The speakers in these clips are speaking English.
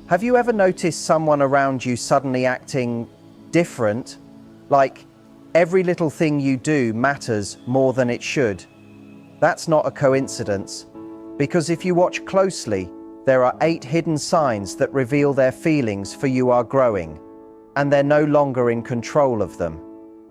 Have you ever noticed someone around you suddenly acting different? Like every little thing you do matters more than it should? That's not a coincidence, because if you watch closely, there are 8 hidden signs that reveal their feelings for you are growing, and they're no longer in control of them.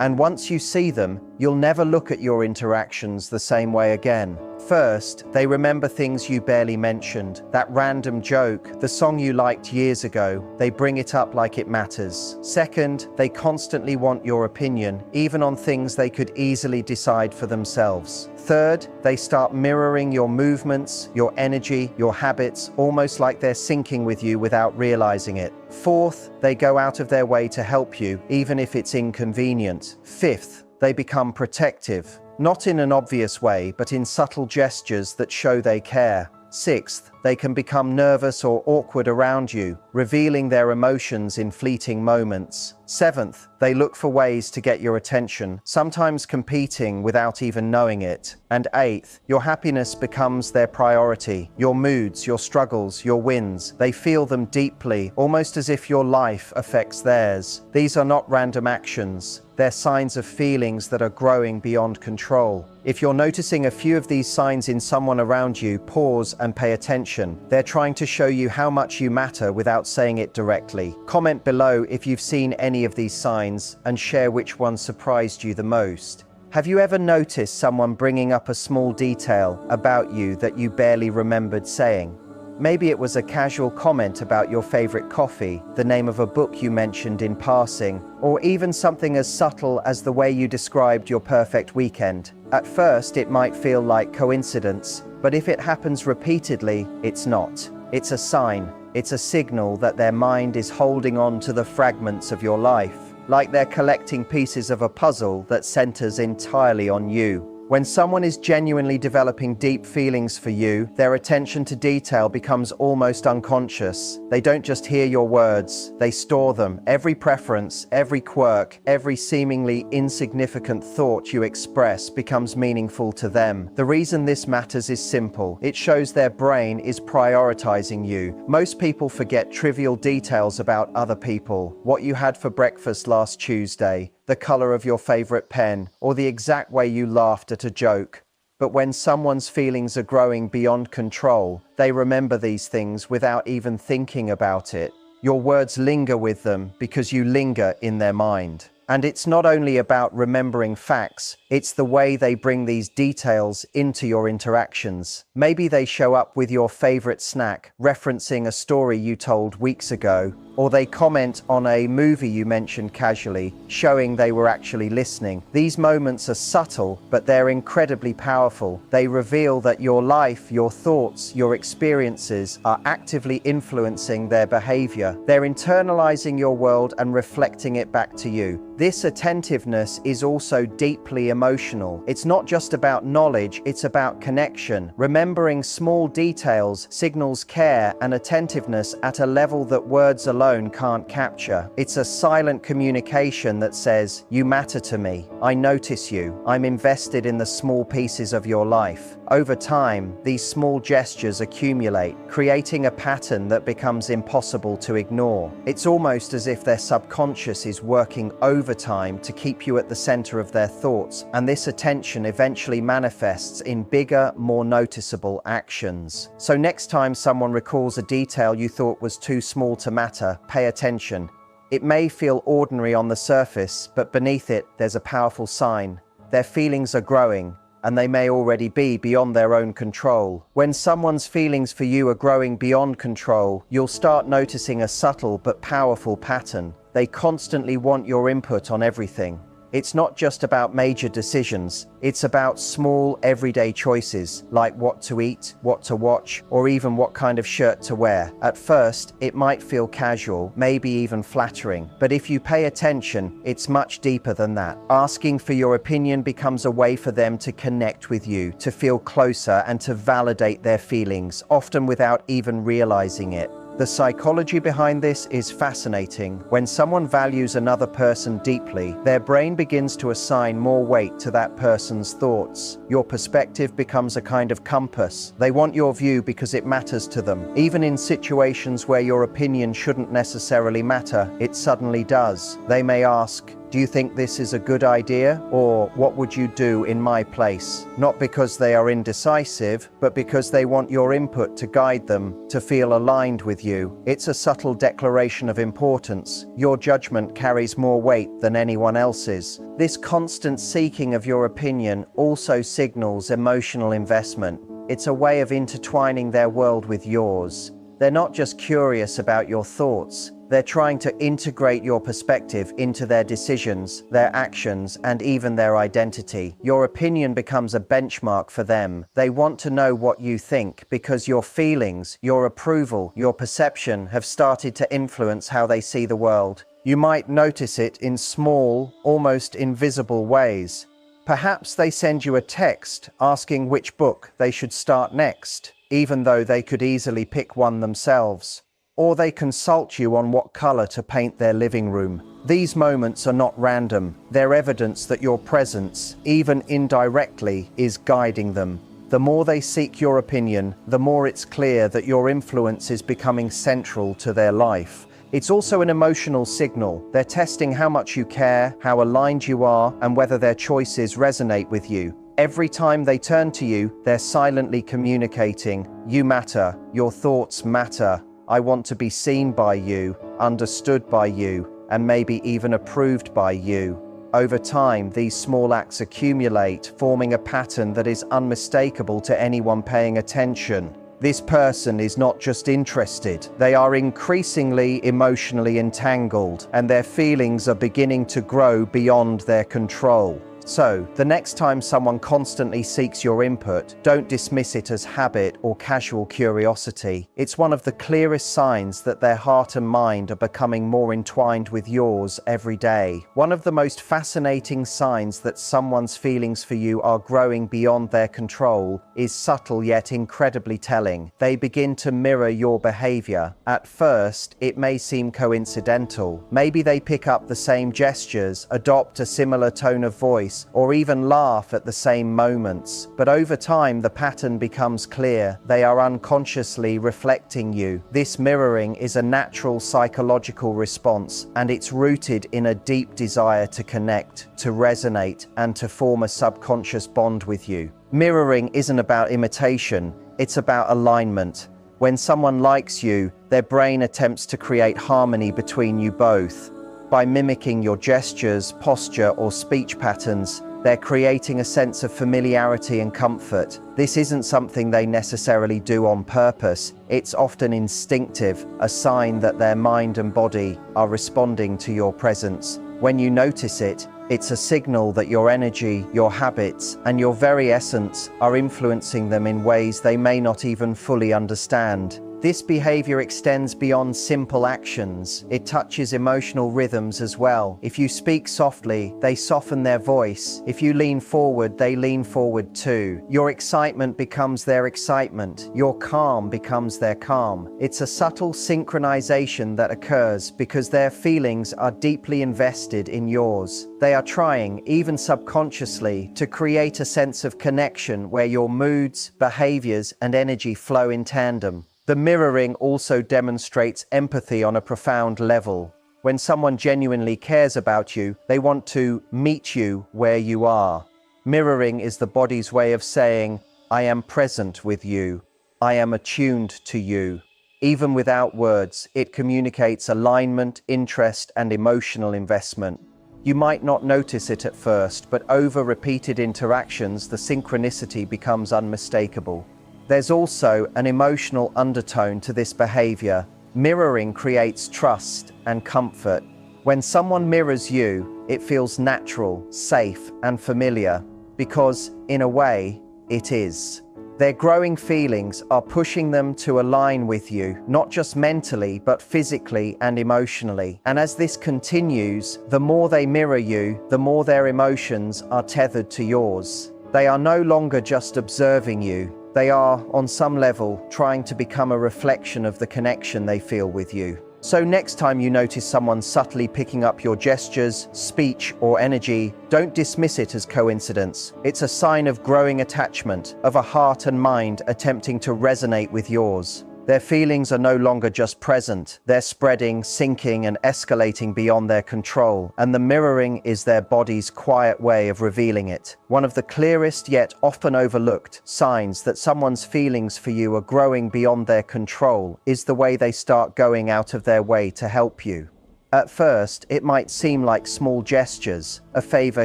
And once you see them, you'll never look at your interactions the same way again. First, they remember things you barely mentioned. That random joke, the song you liked years ago, they bring it up like it matters. Second, they constantly want your opinion, even on things they could easily decide for themselves. Third, they start mirroring your movements, your energy, your habits, almost like they're syncing with you without realizing it. Fourth, they go out of their way to help you, even if it's inconvenient. Fifth, they become protective, not in an obvious way, but in subtle gestures that show they care. Sixth, they can become nervous or awkward around you, revealing their emotions in fleeting moments. Seventh, they look for ways to get your attention, sometimes competing without even knowing it. And eighth, your happiness becomes their priority. Your moods, your struggles, your wins, they feel them deeply, almost as if your life affects theirs. These are not random actions. They're signs of feelings that are growing beyond control. If you're noticing a few of these signs in someone around you, pause and pay attention. They're trying to show you how much you matter without saying it directly. Comment below if you've seen any of these signs and share which one surprised you the most. Have you ever noticed someone bringing up a small detail about you that you barely remembered saying? Maybe it was a casual comment about your favorite coffee, the name of a book you mentioned in passing, or even something as subtle as the way you described your perfect weekend. At first, it might feel like coincidence, but if it happens repeatedly, it's not. It's a sign. It's a signal that their mind is holding on to the fragments of your life, like they're collecting pieces of a puzzle that centers entirely on you. When someone is genuinely developing deep feelings for you, their attention to detail becomes almost unconscious. They don't just hear your words, they store them. Every preference, every quirk, every seemingly insignificant thought you express becomes meaningful to them. The reason this matters is simple. It shows their brain is prioritizing you. Most people forget trivial details about other people. What you had for breakfast last Tuesday, the color of your favorite pen, or the exact way you laughed at a joke. But when someone's feelings are growing beyond control, they remember these things without even thinking about it. Your words linger with them because you linger in their mind. And it's not only about remembering facts, it's the way they bring these details into your interactions. Maybe they show up with your favorite snack, referencing a story you told weeks ago, or they comment on a movie you mentioned casually, showing they were actually listening. These moments are subtle, but they're incredibly powerful. They reveal that your life, your thoughts, your experiences are actively influencing their behavior. They're internalizing your world and reflecting it back to you. This attentiveness is also deeply emotional. It's not just about knowledge, it's about connection. Remembering small details signals care and attentiveness at a level that words alone can't capture. It's a silent communication that says, "You matter to me. I notice you. I'm invested in the small pieces of your life." Over time, these small gestures accumulate, creating a pattern that becomes impossible to ignore. It's almost as if their subconscious is working overtime to keep you at the center of their thoughts, and this attention eventually manifests in bigger, more noticeable actions. So next time someone recalls a detail you thought was too small to matter, pay attention. It may feel ordinary on the surface, but beneath it, there's a powerful sign. Their feelings are growing, and they may already be beyond their own control. When someone's feelings for you are growing beyond control, you'll start noticing a subtle but powerful pattern. They constantly want your input on everything. It's not just about major decisions, it's about small, everyday choices, like what to eat, what to watch, or even what kind of shirt to wear. At first, it might feel casual, maybe even flattering, but if you pay attention, it's much deeper than that. Asking for your opinion becomes a way for them to connect with you, to feel closer, and to validate their feelings, often without even realizing it. The psychology behind this is fascinating. When someone values another person deeply, their brain begins to assign more weight to that person's thoughts. Your perspective becomes a kind of compass. They want your view because it matters to them. Even in situations where your opinion shouldn't necessarily matter, it suddenly does. They may ask, "Do you think this is a good idea?" Or, "What would you do in my place?" Not because they are indecisive, but because they want your input to guide them, to feel aligned with you. It's a subtle declaration of importance. Your judgment carries more weight than anyone else's. This constant seeking of your opinion also signals emotional investment. It's a way of intertwining their world with yours. They're not just curious about your thoughts. They're trying to integrate your perspective into their decisions, their actions, and even their identity. Your opinion becomes a benchmark for them. They want to know what you think because your feelings, your approval, your perception have started to influence how they see the world. You might notice it in small, almost invisible ways. Perhaps they send you a text asking which book they should start next, even though they could easily pick one themselves. Or they consult you on what color to paint their living room. These moments are not random. They're evidence that your presence, even indirectly, is guiding them. The more they seek your opinion, the more it's clear that your influence is becoming central to their life. It's also an emotional signal. They're testing how much you care, how aligned you are, and whether their choices resonate with you. Every time they turn to you, they're silently communicating, "You matter, your thoughts matter. I want to be seen by you, understood by you, and maybe even approved by you." Over time, these small acts accumulate, forming a pattern that is unmistakable to anyone paying attention. This person is not just interested, they are increasingly emotionally entangled, and their feelings are beginning to grow beyond their control. So, the next time someone constantly seeks your input, don't dismiss it as habit or casual curiosity. It's one of the clearest signs that their heart and mind are becoming more entwined with yours every day. One of the most fascinating signs that someone's feelings for you are growing beyond their control is subtle yet incredibly telling. They begin to mirror your behavior. At first, it may seem coincidental. Maybe they pick up the same gestures, adopt a similar tone of voice, or even laugh at the same moments. But over time, the pattern becomes clear. They are unconsciously reflecting you. This mirroring is a natural psychological response, and it's rooted in a deep desire to connect, to resonate, and to form a subconscious bond with you. Mirroring isn't about imitation, it's about alignment. When someone likes you, their brain attempts to create harmony between you both. By mimicking your gestures, posture, or speech patterns, they're creating a sense of familiarity and comfort. This isn't something they necessarily do on purpose. It's often instinctive, a sign that their mind and body are responding to your presence. When you notice it, it's a signal that your energy, your habits, and your very essence are influencing them in ways they may not even fully understand. This behavior extends beyond simple actions. It touches emotional rhythms as well. If you speak softly, they soften their voice. If you lean forward, they lean forward too. Your excitement becomes their excitement. Your calm becomes their calm. It's a subtle synchronization that occurs because their feelings are deeply invested in yours. They are trying, even subconsciously, to create a sense of connection where your moods, behaviors, and energy flow in tandem. The mirroring also demonstrates empathy on a profound level. When someone genuinely cares about you, they want to meet you where you are. Mirroring is the body's way of saying, "I am present with you. I am attuned to you." Even without words, it communicates alignment, interest, and emotional investment. You might not notice it at first, but over repeated interactions, the synchronicity becomes unmistakable. There's also an emotional undertone to this behavior. Mirroring creates trust and comfort. When someone mirrors you, it feels natural, safe, and familiar, because, in a way, it is. Their growing feelings are pushing them to align with you, not just mentally, but physically and emotionally. And as this continues, the more they mirror you, the more their emotions are tethered to yours. They are no longer just observing you. They are, on some level, trying to become a reflection of the connection they feel with you. So next time you notice someone subtly picking up your gestures, speech, or energy, don't dismiss it as coincidence. It's a sign of growing attachment, of a heart and mind attempting to resonate with yours. Their feelings are no longer just present, they're spreading, sinking, and escalating beyond their control, and the mirroring is their body's quiet way of revealing it. One of the clearest yet often overlooked signs that someone's feelings for you are growing beyond their control is the way they start going out of their way to help you. At first, it might seem like small gestures, a favor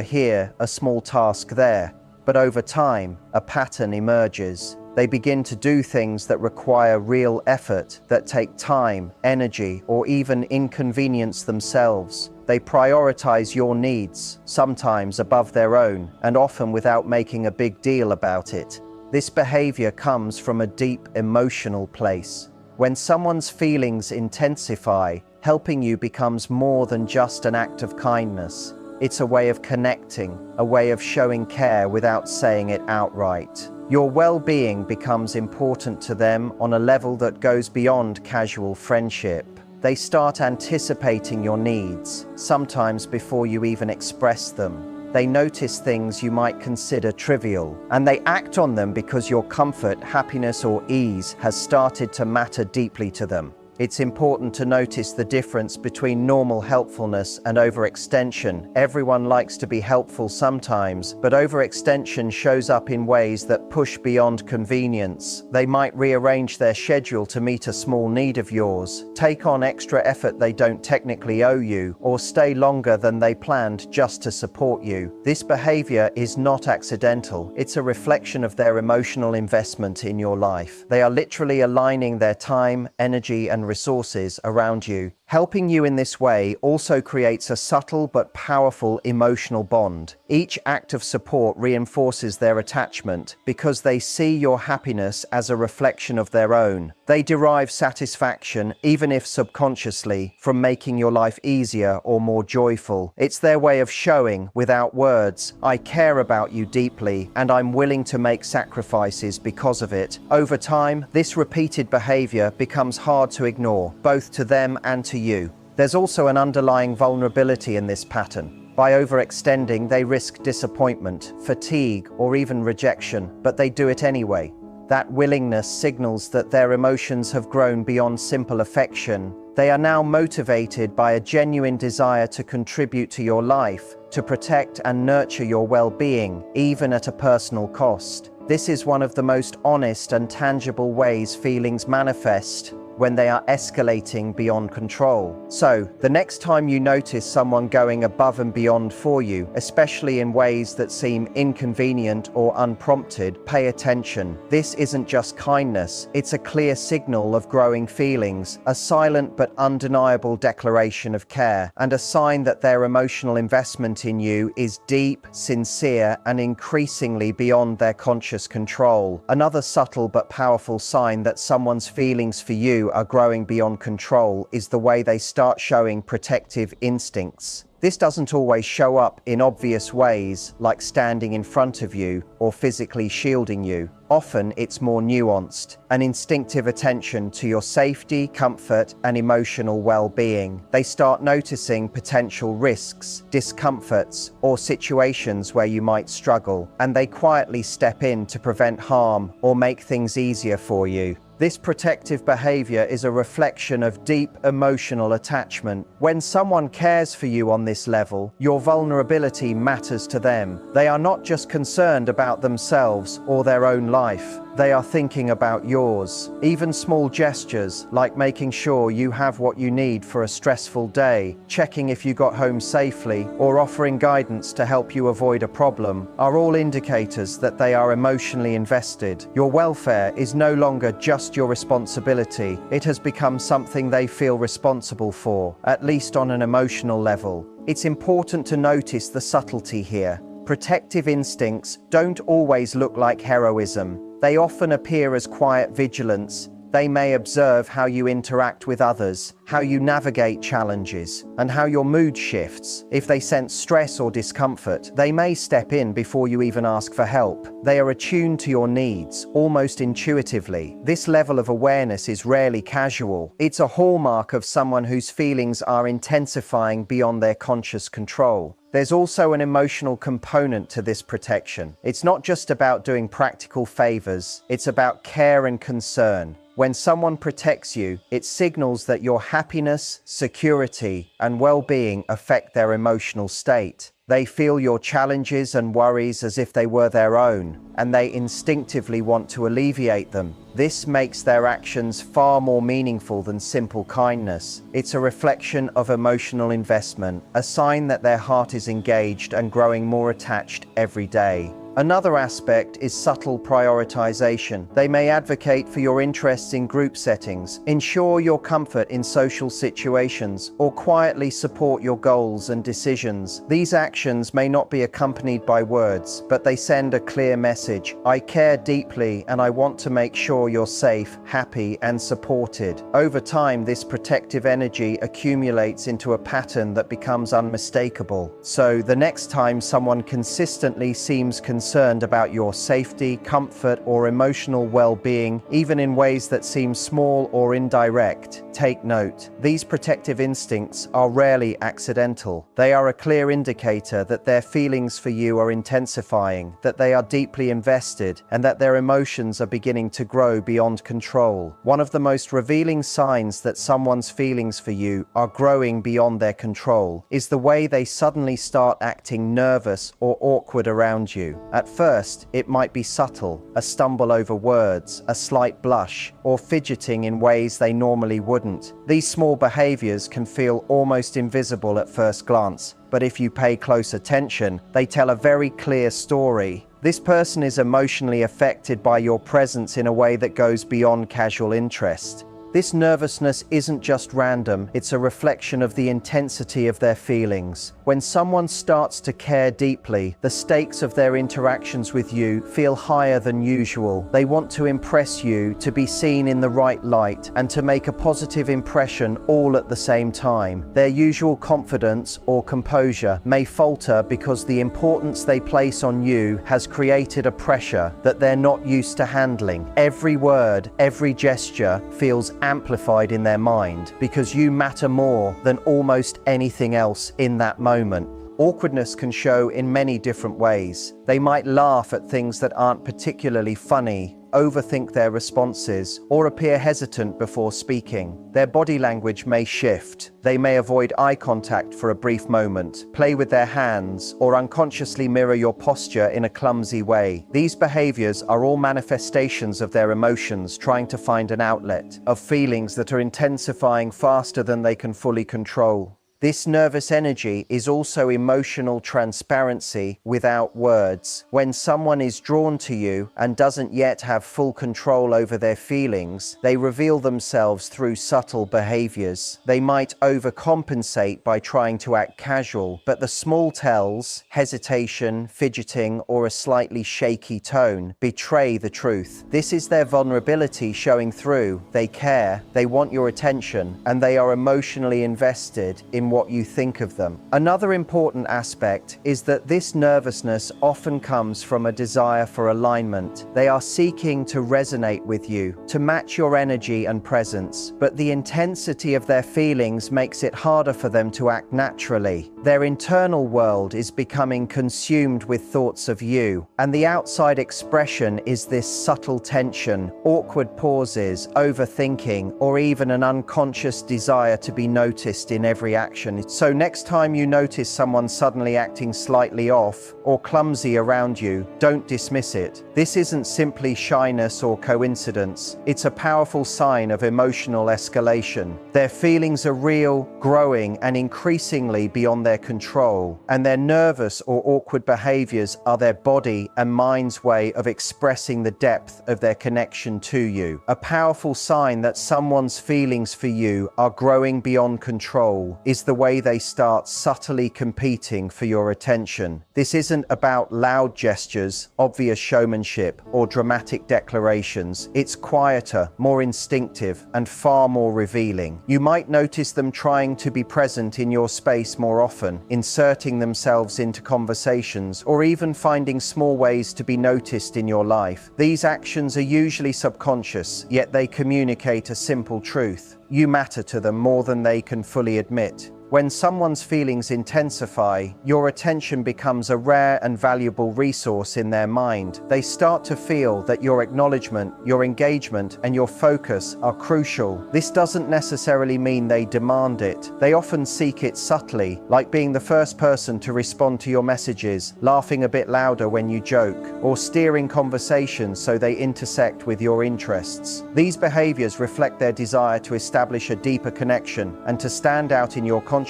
here, a small task there, but over time, a pattern emerges. They begin to do things that require real effort, that take time, energy, or even inconvenience themselves. They prioritize your needs, sometimes above their own, and often without making a big deal about it. This behavior comes from a deep emotional place. When someone's feelings intensify, helping you becomes more than just an act of kindness. It's a way of connecting, a way of showing care without saying it outright. Your well-being becomes important to them on a level that goes beyond casual friendship. They start anticipating your needs, sometimes before you even express them. They notice things you might consider trivial, and they act on them because your comfort, happiness, or ease has started to matter deeply to them. It's important to notice the difference between normal helpfulness and overextension. Everyone likes to be helpful sometimes, but overextension shows up in ways that push beyond convenience. They might rearrange their schedule to meet a small need of yours, take on extra effort they don't technically owe you, or stay longer than they planned just to support you. This behavior is not accidental. It's a reflection of their emotional investment in your life. They are literally aligning their time, energy, and resources around you. Helping you in this way also creates a subtle but powerful emotional bond. Each act of support reinforces their attachment because they see your happiness as a reflection of their own. They derive satisfaction, even if subconsciously, from making your life easier or more joyful. It's their way of showing, without words, I care about you deeply and I'm willing to make sacrifices because of it. Over time, this repeated behavior becomes hard to ignore, both to them and to you. There's also an underlying vulnerability in this pattern. By overextending, they risk disappointment, fatigue, or even rejection, but they do it anyway. That willingness signals that their emotions have grown beyond simple affection. They are now motivated by a genuine desire to contribute to your life, to protect and nurture your well-being, even at a personal cost. This is one of the most honest and tangible ways feelings manifest when they are escalating beyond control. So, the next time you notice someone going above and beyond for you, especially in ways that seem inconvenient or unprompted, pay attention. This isn't just kindness, it's a clear signal of growing feelings, a silent but undeniable declaration of care, and a sign that their emotional investment in you is deep, sincere, and increasingly beyond their conscious control. Another subtle but powerful sign that someone's feelings for you are growing beyond control is the way they start showing protective instincts. This doesn't always show up in obvious ways, like standing in front of you or physically shielding you. Often it's more nuanced, an instinctive attention to your safety, comfort, and emotional well-being. They start noticing potential risks, discomforts, or situations where you might struggle, and they quietly step in to prevent harm or make things easier for you. This protective behavior is a reflection of deep emotional attachment. When someone cares for you on this level, your vulnerability matters to them. They are not just concerned about themselves or their own life. They are thinking about yours. Even small gestures, like making sure you have what you need for a stressful day, checking if you got home safely, or offering guidance to help you avoid a problem, are all indicators that they are emotionally invested. Your welfare is no longer just your responsibility. It has become something they feel responsible for, at least on an emotional level. It's important to notice the subtlety here. Protective instincts don't always look like heroism. They often appear as quiet vigilance, They may observe how you interact with others, how you navigate challenges, and how your mood shifts. If they sense stress or discomfort, they may step in before you even ask for help. They are attuned to your needs, almost intuitively. This level of awareness is rarely casual. It's a hallmark of someone whose feelings are intensifying beyond their conscious control. There's also an emotional component to this protection. It's not just about doing practical favors, it's about care and concern. When someone protects you, it signals that your happiness, security, and well-being affect their emotional state. They feel your challenges and worries as if they were their own, and they instinctively want to alleviate them. This makes their actions far more meaningful than simple kindness. It's a reflection of emotional investment, a sign that their heart is engaged and growing more attached every day. Another aspect is subtle prioritization. They may advocate for your interests in group settings, ensure your comfort in social situations, or quietly support your goals and decisions. These actions may not be accompanied by words, but they send a clear message. I care deeply and I want to make sure you're safe, happy, and supported. Over time, this protective energy accumulates into a pattern that becomes unmistakable. So, the next time someone consistently seems concerned about your safety, comfort, or emotional well-being, even in ways that seem small or indirect, take note. These protective instincts are rarely accidental. They are a clear indicator that their feelings for you are intensifying, that they are deeply invested, and that their emotions are beginning to grow beyond control. One of the most revealing signs that someone's feelings for you are growing beyond their control is the way they suddenly start acting nervous or awkward around you. At first, it might be subtle, a stumble over words, a slight blush, or fidgeting in ways they normally wouldn't. These small behaviors can feel almost invisible at first glance, but if you pay close attention, they tell a very clear story. This person is emotionally affected by your presence in a way that goes beyond casual interest. This nervousness isn't just random, it's a reflection of the intensity of their feelings. When someone starts to care deeply, the stakes of their interactions with you feel higher than usual. They want to impress you, to be seen in the right light, and to make a positive impression all at the same time. Their usual confidence or composure may falter because the importance they place on you has created a pressure that they're not used to handling. Every word, every gesture feels amplified in their mind because you matter more than almost anything else in that moment. Awkwardness can show in many different ways. They might laugh at things that aren't particularly funny, overthink their responses, or appear hesitant before speaking. Their body language may shift. They may avoid eye contact for a brief moment, play with their hands, or unconsciously mirror your posture in a clumsy way. These behaviors are all manifestations of their emotions trying to find an outlet, of feelings that are intensifying faster than they can fully control. This nervous energy is also emotional transparency without words. When someone is drawn to you and doesn't yet have full control over their feelings, they reveal themselves through subtle behaviors. They might overcompensate by trying to act casual, but the small tells, hesitation, fidgeting, or a slightly shaky tone, betray the truth. This is their vulnerability showing through. They care, they want your attention, and they are emotionally invested in what you think of them. Another important aspect is that this nervousness often comes from a desire for alignment. They are seeking to resonate with you, to match your energy and presence, but the intensity of their feelings makes it harder for them to act naturally. Their internal world is becoming consumed with thoughts of you, and the outside expression is this subtle tension, awkward pauses, overthinking, or even an unconscious desire to be noticed in every action. So next time you notice someone suddenly acting slightly off or clumsy around you, don't dismiss it. This isn't simply shyness or coincidence. It's a powerful sign of emotional escalation. Their feelings are real, growing, and increasingly beyond their control, and their nervous or awkward behaviors are their body and mind's way of expressing the depth of their connection to you. A powerful sign that someone's feelings for you are growing beyond control is is the way they start subtly competing for your attention. This isn't about loud gestures, obvious showmanship, or dramatic declarations. It's quieter, more instinctive, and far more revealing. You might notice them trying to be present in your space more often, inserting themselves into conversations, or even finding small ways to be noticed in your life. These actions are usually subconscious, yet they communicate a simple truth. You matter to them more than they can fully admit. When someone's feelings intensify, your attention becomes a rare and valuable resource in their mind. They start to feel that your acknowledgement, your engagement, and your focus are crucial. This doesn't necessarily mean they demand it. They often seek it subtly, like being the first person to respond to your messages, laughing a bit louder when you joke, or steering conversations so they intersect with your interests. These behaviors reflect their desire to establish a deeper connection and to stand out in your consciousness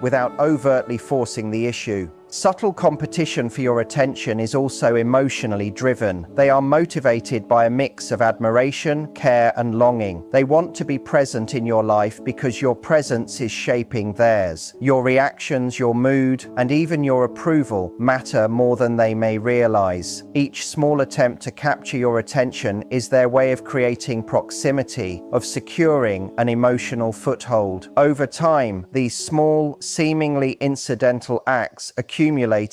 without overtly forcing the issue. Subtle competition for your attention is also emotionally driven. They are motivated by a mix of admiration, care, and longing. They want to be present in your life because your presence is shaping theirs. Your reactions, your mood, and even your approval matter more than they may realize. Each small attempt to capture your attention is their way of creating proximity, of securing an emotional foothold. Over time, these small, seemingly incidental acts accumulate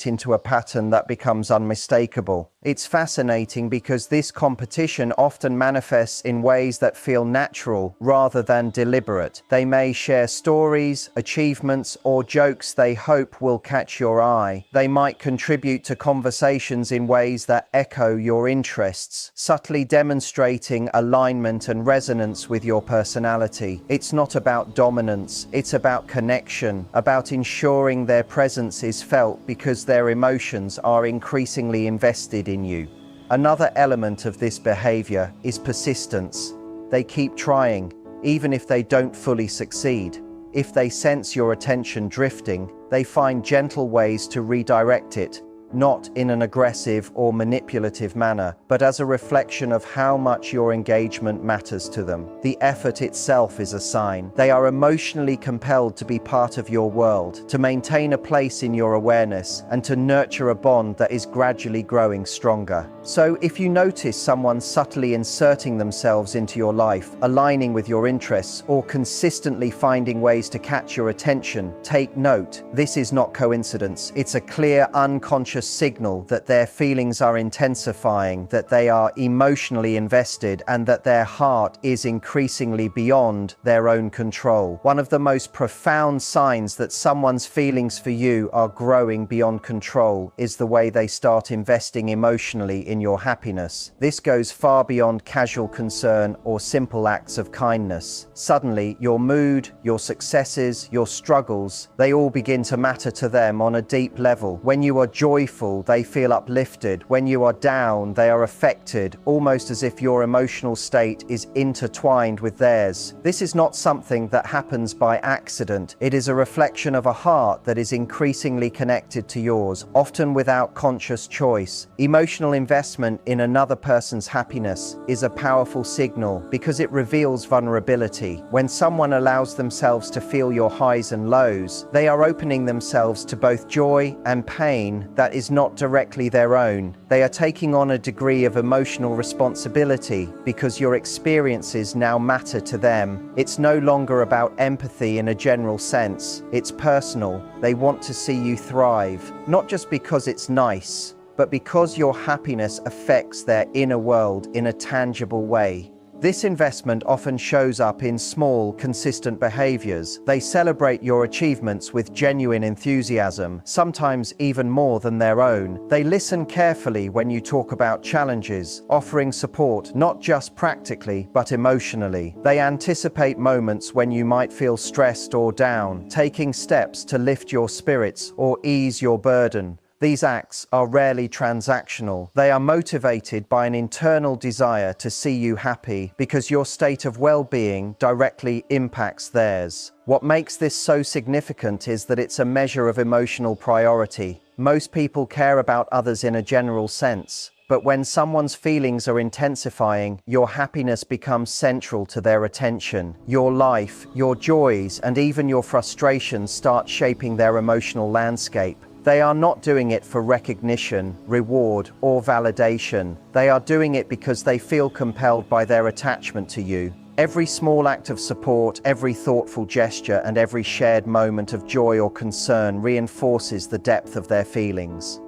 into a pattern that becomes unmistakable. It's fascinating because this competition often manifests in ways that feel natural rather than deliberate. They may share stories, achievements, or jokes they hope will catch your eye. They might contribute to conversations in ways that echo your interests, subtly demonstrating alignment and resonance with your personality. It's not about dominance, it's about connection, about ensuring their presence is felt because their emotions are increasingly invested in you. Another element of this behavior is persistence. They keep trying, even if they don't fully succeed. If they sense your attention drifting, they find gentle ways to redirect it, not in an aggressive or manipulative manner, but as a reflection of how much your engagement matters to them. The effort itself is a sign. They are emotionally compelled to be part of your world, to maintain a place in your awareness, and to nurture a bond that is gradually growing stronger. So if you notice someone subtly inserting themselves into your life, aligning with your interests, or consistently finding ways to catch your attention, take note. This is not coincidence. It's a clear, unconscious signal that their feelings are intensifying, that they are emotionally invested, and that their heart is increasingly beyond their own control. One of the most profound signs that someone's feelings for you are growing beyond control is the way they start investing emotionally in your happiness. This goes far beyond casual concern or simple acts of kindness. Suddenly, your mood, your successes, your struggles, they all begin to matter to them on a deep level. When you are joyful, they feel uplifted. When you are down, they are affected, almost as if your emotional state is intertwined with theirs. This is not something that happens by accident. It is a reflection of a heart that is increasingly connected to yours, often without conscious choice. Emotional investment in another person's happiness is a powerful signal because it reveals vulnerability. When someone allows themselves to feel your highs and lows, they are opening themselves to both joy and pain that is not directly their own. They are taking on a degree of emotional responsibility because your experiences now matter to them. It's no longer about empathy in a general sense. It's personal. They want to see you thrive, not just because it's nice, but because your happiness affects their inner world in a tangible way. This investment often shows up in small, consistent behaviors. They celebrate your achievements with genuine enthusiasm, sometimes even more than their own. They listen carefully when you talk about challenges, offering support not just practically, but emotionally. They anticipate moments when you might feel stressed or down, taking steps to lift your spirits or ease your burden. These acts are rarely transactional. They are motivated by an internal desire to see you happy because your state of well-being directly impacts theirs. What makes this so significant is that it's a measure of emotional priority. Most people care about others in a general sense, But when someone's feelings are intensifying, your happiness becomes central to their attention. Your life, your joys, and even your frustrations start shaping their emotional landscape. They are not doing it for recognition, reward, or validation. They are doing it because they feel compelled by their attachment to you. Every small act of support, every thoughtful gesture, and every shared moment of joy or concern reinforces the depth of their feelings.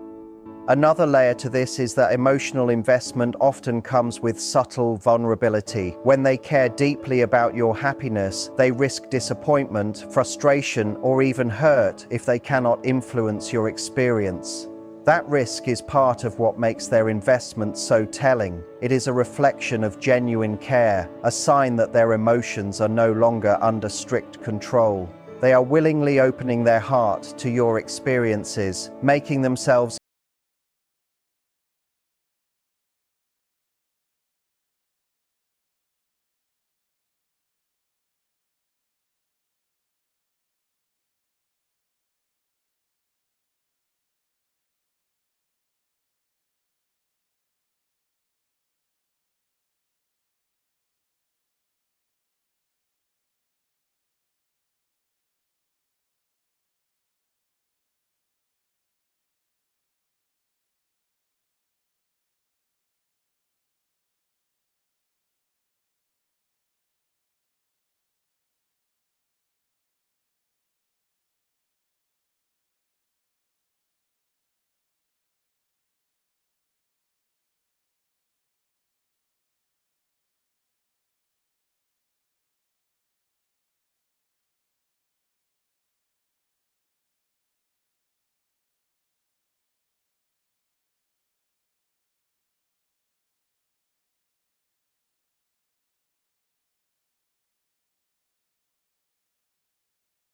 Another layer to this is that emotional investment often comes with subtle vulnerability. When they care deeply about your happiness, they risk disappointment, frustration, or even hurt if they cannot influence your experience. That risk is part of what makes their investment so telling. It is a reflection of genuine care, a sign that their emotions are no longer under strict control. They are willingly opening their heart to your experiences, making themselves